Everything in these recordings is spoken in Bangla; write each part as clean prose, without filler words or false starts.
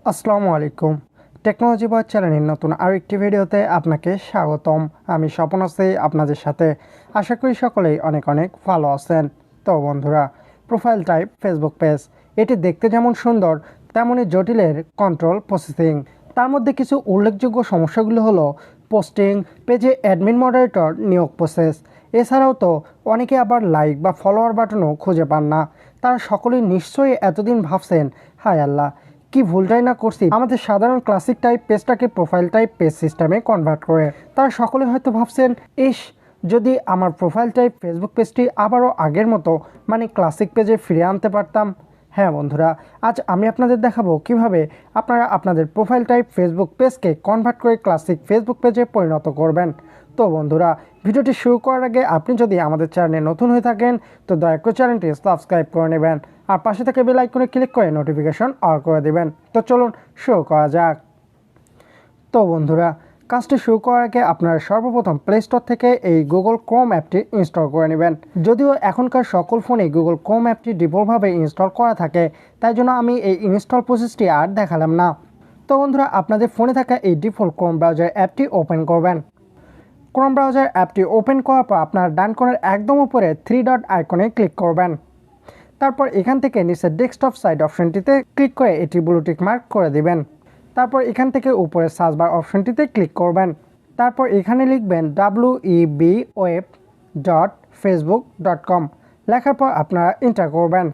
আসসালামু আলাইকুম। টেকনোলজি বয় চ্যানেলের নতুন আরেকটি ভিডিওতে আপনাকে স্বাগতম। আমি স্বপন আছি আপনাদের সাথে। আশা করি সকলেই অনেক অনেক ভালো আছেন। তো বন্ধুরা, প্রোফাইল টাইপ ফেসবুক পেজ, এটি দেখতে যেমন সুন্দর তেমনই জটিলের কন্ট্রোল প্রসেসিং। তার মধ্যে কিছু উল্লেখযোগ্য সমস্যাগুলো হলো পোস্টিং, পেজে অ্যাডমিন মডারেটর নিয়োগ প্রসেস। এছাড়াও তো অনেকে আবার লাইক বা ফলোয়ার বাটনও খুঁজে পান না। তারা সকলেই নিশ্চয়ই এতদিন ভাবছেন, হায় আল্লাহ, কি ভুলটাই না করছি আমাদের সাধারণ ক্লাসিক টাইপ পেজটাকে প্রোফাইল টাইপ পেজ সিস্টেমে কনভার্ট করে। তারা সকলে হয়তো ভাবছেন, ইস, যদি আমার প্রোফাইল টাইপ ফেসবুক পেজটি আবারও আগের মতো মানে ক্লাসিক পেজে ফিরে আনতে পারতাম। হ্যাঁ বন্ধুরা, আজ আমি আপনাদের দেখাবো কিভাবে আপনারা আপনাদের প্রোফাইল টাইপ ফেসবুক পেজকে কনভার্ট করে ক্লাসিক ফেসবুক পেজে পরিণত করবেন। তো বন্ধুরা, ভিডিওটি শুরু করার আগে আপনি যদি আমাদের চ্যানেলে নতুন হয়ে থাকেন তো দয়া করে চ্যানেলটি সাবস্ক্রাইব করে নেবেন আর পাশে থেকে বেল আইকনে ক্লিক করে নোটিফিকেশন অন করে দেবেন। তো চলুন শুরু করা যাক। তো বন্ধুরা, কাজটি শুরু করার আগে আপনারা সর্বপ্রথম প্লে স্টোর থেকে এই গুগল ক্রোম অ্যাপটি ইনস্টল করে নেবেন। যদিও এখনকার সকল ফোনে গুগল ক্রোম অ্যাপটি ডিফল্টভাবে ইনস্টল করা থাকে, তাই জন্য আমি এই ইনস্টল প্রসেসটি আর দেখালাম না। তো বন্ধুরা, আপনাদের ফোনে থাকা এই ডিফল্ট ক্রোম ব্রাউজার অ্যাপটি ওপেন করবেন। ক্রোম ব্রাউজার অ্যাপটি ওপেন করার পর আপনার ডান কোণের একদম উপরে 3 ডট আইকনে ক্লিক করবেন। তারপর এখান থেকে নিচে ডেস্কটপ সাইড অপশনটিতে ক্লিক করে এটি ব্লু টিক মার্ক করে দিবেন। তারপর এখান থেকে উপরে সার্চ বার অপশনটিতে ক্লিক করবেন। তারপর এখানে লিখবেন webweb.facebook.com। লেখার পর আপনারা এন্টার করবেন।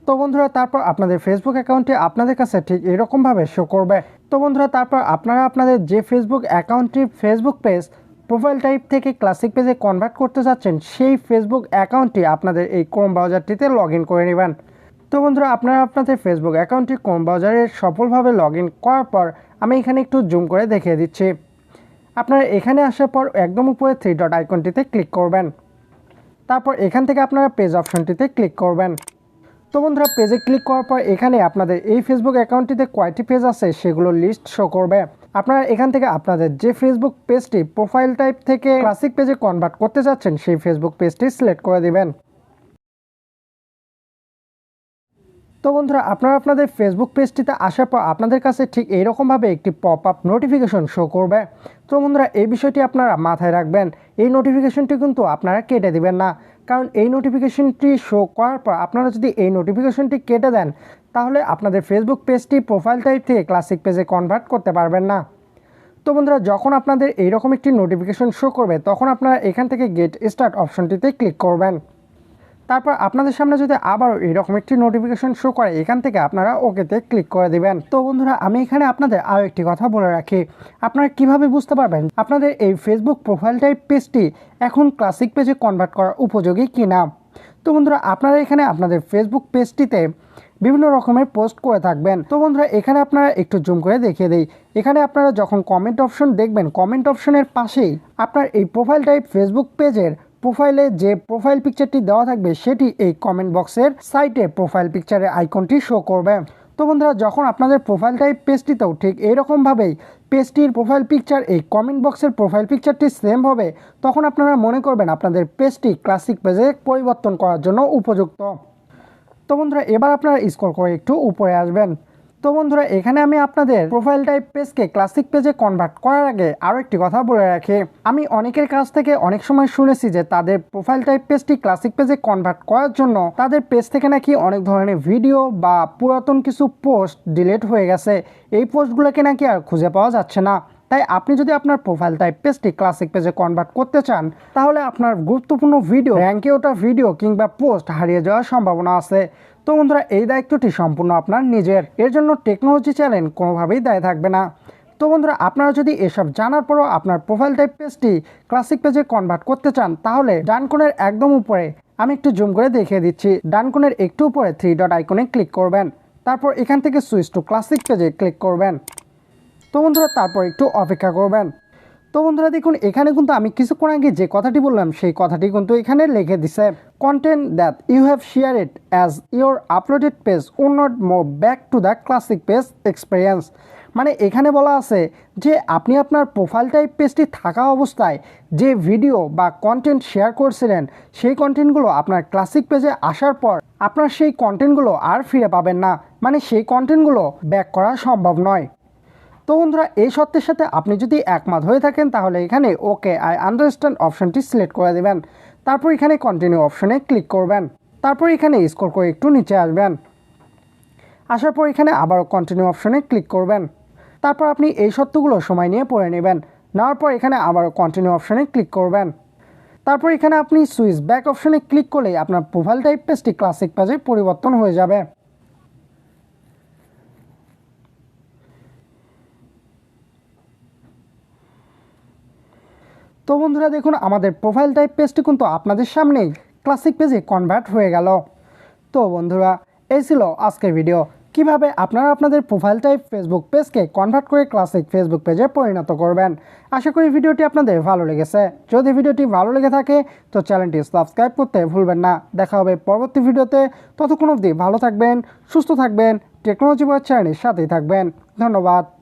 তো বন্ধুরা, তারপর আপনাদের ফেসবুক অ্যাকাউন্টটি আপনাদের কাছে ঠিক এরকমভাবে শো করবে। তো বন্ধুরা, তারপর আপনারা আপনাদের যে ফেসবুক অ্যাকাউন্টটি ফেসবুক পেজ প্রোফাইল টাইপ থেকে ক্লাসিক পেজে কনভার্ট করতে চাচ্ছেন, সেই ফেসবুক অ্যাকাউন্টটি আপনাদের এই ক্রোম ব্রাউজারটিতে লগ ইন করে নেবেন। তো বন্ধুরা, আপনারা আপনাদের ফেসবুক অ্যাকাউন্টটি ক্রোম ব্রাউজারে সফলভাবে লগ ইন করার পর আমি এখানে একটু জুম করে দেখিয়ে দিচ্ছি। আপনারা এখানে আসার পর একদম উপরে 3 ডট আইকনটিতে ক্লিক করবেন। তারপর এখান থেকে আপনারা পেজ অপশনটিতে ক্লিক করবেন। তো বন্ধুরা, পেজে ক্লিক করার পর এখানে আপনাদের এই ফেসবুক অ্যাকাউন্টটিতে কয়টি পেজ আছে সেগুলো লিস্ট শো করবে। আপনারা এখান থেকে আপনাদের যে ফেসবুক পেজটি প্রোফাইল টাইপ থেকে ক্লাসিক পেজে কনভার্ট করতে চাচ্ছেন সেই ফেসবুক পেজটি সিলেক্ট করে দিবেন। তো বন্ধুরা, আপনারা আপনাদের ফেসবুক পেজটিতে আসার পর আপনাদের কাছে ঠিক এইরকমভাবে একটি পপ আপ নোটিফিকেশন শো করবে। তো বন্ধুরা, এই বিষয়টি আপনারা মাথায় রাখবেন। এই নোটিফিকেশনটি কিন্তু আপনারা কেটে দিবেন না, কারণ এই নোটিফিকেশনটি শো করার পর আপনারা যদি এই নোটিফিকেশনটি কেটে দেন তাহলে আপনাদের ফেসবুক পেজটি প্রোফাইল টাইপ থেকে ক্লাসিক পেজে কনভার্ট করতে পারবেন না। তো বন্ধুরা, যখন আপনাদের এইরকম একটি নোটিফিকেশন শো করবে তখন আপনারা এখান থেকে গেট স্টার্ট অপশনটিতে ক্লিক করবেন। তারপর আপনাদের সামনে যদি আবারও এরকম একটি নোটিফিকেশন শো করে এখান থেকে আপনারা ওকেতে ক্লিক করে দিবেন। তো বন্ধুরা, আমি এখানে আপনাদের আরও একটি কথা বলে রাখি, আপনারা কিভাবে বুঝতে পারবেন আপনাদের এই ফেসবুক প্রোফাইল টাইপ পেজটি এখন ক্লাসিক পেজে কনভার্ট করার উপযোগী কিনা। তো বন্ধুরা, আপনারা এখানে আপনাদের ফেসবুক পেজটিতে বিভিন্ন রকমের পোস্ট করে থাকবেন। তো বন্ধুরা, এখানে আপনারা একটু জুম করে দেখিয়ে দিই। এখানে আপনারা যখন কমেন্ট অপশন দেখবেন, কমেন্ট অপশনের পাশেই আপনার এই প্রোফাইল টাইপ ফেসবুক পেজের প্রোফাইলে যে প্রোফাইল পিকচারটি দেওয়া থাকবে সেটি এই কমেন্ট বক্সের সাইডে প্রোফাইল পিকচারের আইকনটি শো করবে। তো বন্ধুরা, যখন আপনাদের প্রোফাইল টাইপ পেজটিতেও ঠিক এইরকমভাবেই পেজটির প্রোফাইল পিকচার এই কমেন্ট বক্সের প্রোফাইল পিকচারটি সেম হবে, তখন আপনারা মনে করবেন আপনাদের পেজটি ক্লাসিক পেজে পরিবর্তন করার জন্য উপযুক্ত। তো বন্ধুরা, এবার আপনারা স্ক্রল করে একটু উপরে আসবেন। তো বন্ধুরা, এখানে আমি আপনাদের প্রোফাইল টাইপ পেজকে ক্লাসিক পেজে কনভার্ট করার আগে আরও একটি কথা বলে রাখি। আমি অনেকের কাছ থেকে অনেক সময় শুনেছি যে তাদের প্রোফাইল টাইপ পেজটি ক্লাসিক পেজে কনভার্ট করার জন্য তাদের পেজ থেকে নাকি অনেক ধরনের ভিডিও বা পুরাতন কিছু পোস্ট ডিলিট হয়ে গেছে, এই পোস্টগুলোকে নাকি আর খুঁজে পাওয়া যাচ্ছে না। তাই আপনি যদি আপনার প্রোফাইল টাইপ পেজটি ক্লাসিক পেজে কনভার্ট করতে চান তাহলে আপনার গুরুত্বপূর্ণ ভিডিও, র্যাঙ্কে ওঠা ভিডিও কিংবা পোস্ট হারিয়ে যাওয়ার সম্ভাবনা আছে। তো বন্ধুরা, এই দায়িত্বটি সম্পূর্ণ আপনার নিজের, এর জন্য টেকনোলজি চ্যানেল কোনোভাবেই দায়ী থাকবে না। তো বন্ধুরা, আপনারা যদি এসব জানার পরও আপনার প্রোফাইল টাইপ পেজটি ক্লাসিক পেজে কনভার্ট করতে চান তাহলে ডান কোণের একদম উপরে আমি একটু জুম করে দেখিয়ে দিচ্ছি, ডান কোণের একটু উপরে 3 ডট আইকনে ক্লিক করবেন। তারপর এখান থেকে সুইচ টু ক্লাসিক পেজে ক্লিক করবেন। তো বন্ধুরা, তারপর একটু অপেক্ষা করবেন। তো বন্ধুরা, দেখুন এখানে কিন্তু আমি কিছুক্ষণ আগে যে কথাটি বললাম সেই কথাটি কিন্তু এখানে লিখে দিছে, content that you have share it as your uploaded page would not move back to the classic page experience. মানে এখানে বলা আছে যে আপনি আপনার প্রোফাইল টাইপ পেজটি থাকা অবস্থায় যে ভিডিও বা কন্টেন্ট শেয়ার করছিলেন সেই কন্টেন্টগুলো আপনার ক্লাসিক পেজে আসার পর আপনার সেই কন্টেন্টগুলো আর ফিরে পাবেন না, মানে সেই কন্টেন্টগুলো ব্যাক করা সম্ভব নয়। তো বন্ধুরা, এই সত্যের সাথে আপনি যদি একমত হয়ে থাকেন তাহলে এখানে ওকে আই আন্ডারস্ট্যান্ড অপশনটি সিলেক্ট করে দেবেন। তারপর এখানে কন্টিনিউ অপশনে ক্লিক করবেন। তারপর এখানে স্ক্রল করে একটু নিচে আসবেন। আসার পর এখানে আবারও কন্টিনিউ অপশনে ক্লিক করবেন। তারপর আপনি এই সত্যগুলো সময় নিয়ে পড়ে নেবেন। নেওয়ার পর এখানে আবারও কন্টিনিউ অপশনে ক্লিক করবেন। তারপর এখানে আপনি সুইচ ব্যাক অপশনে ক্লিক করলেই আপনার প্রোফাইল টাইপ পেজটি ক্লাসিক পেজে পরিবর্তন হয়ে যাবে। তো বন্ধুরা দেখুন, আমাদের প্রোফাইল টাইপ পেজটি কিন্তু আপনাদের সামনেই ক্লাসিক পেজে কনভার্ট হয়ে গেল। তো বন্ধুরা, এই ছিল আজকের ভিডিও, কিভাবে আপনারা আপনাদের প্রোফাইল টাইপ ফেসবুক পেজকে কনভার্ট করে ক্লাসিক ফেসবুক পেজে পরিণত করবেন। আশা করি ভিডিওটি আপনাদের ভালো লেগেছে। যদি ভিডিওটি ভালো লেগে থাকে তো চ্যানেলটি সাবস্ক্রাইব করতে ভুলবেন না। দেখা হবে পরবর্তী ভিডিওতে। ততক্ষণ অবধি ভালো থাকবেন, সুস্থ থাকবেন, টেকনোলজি বয় চ্যানেলের সাথেই থাকবেন। ধন্যবাদ।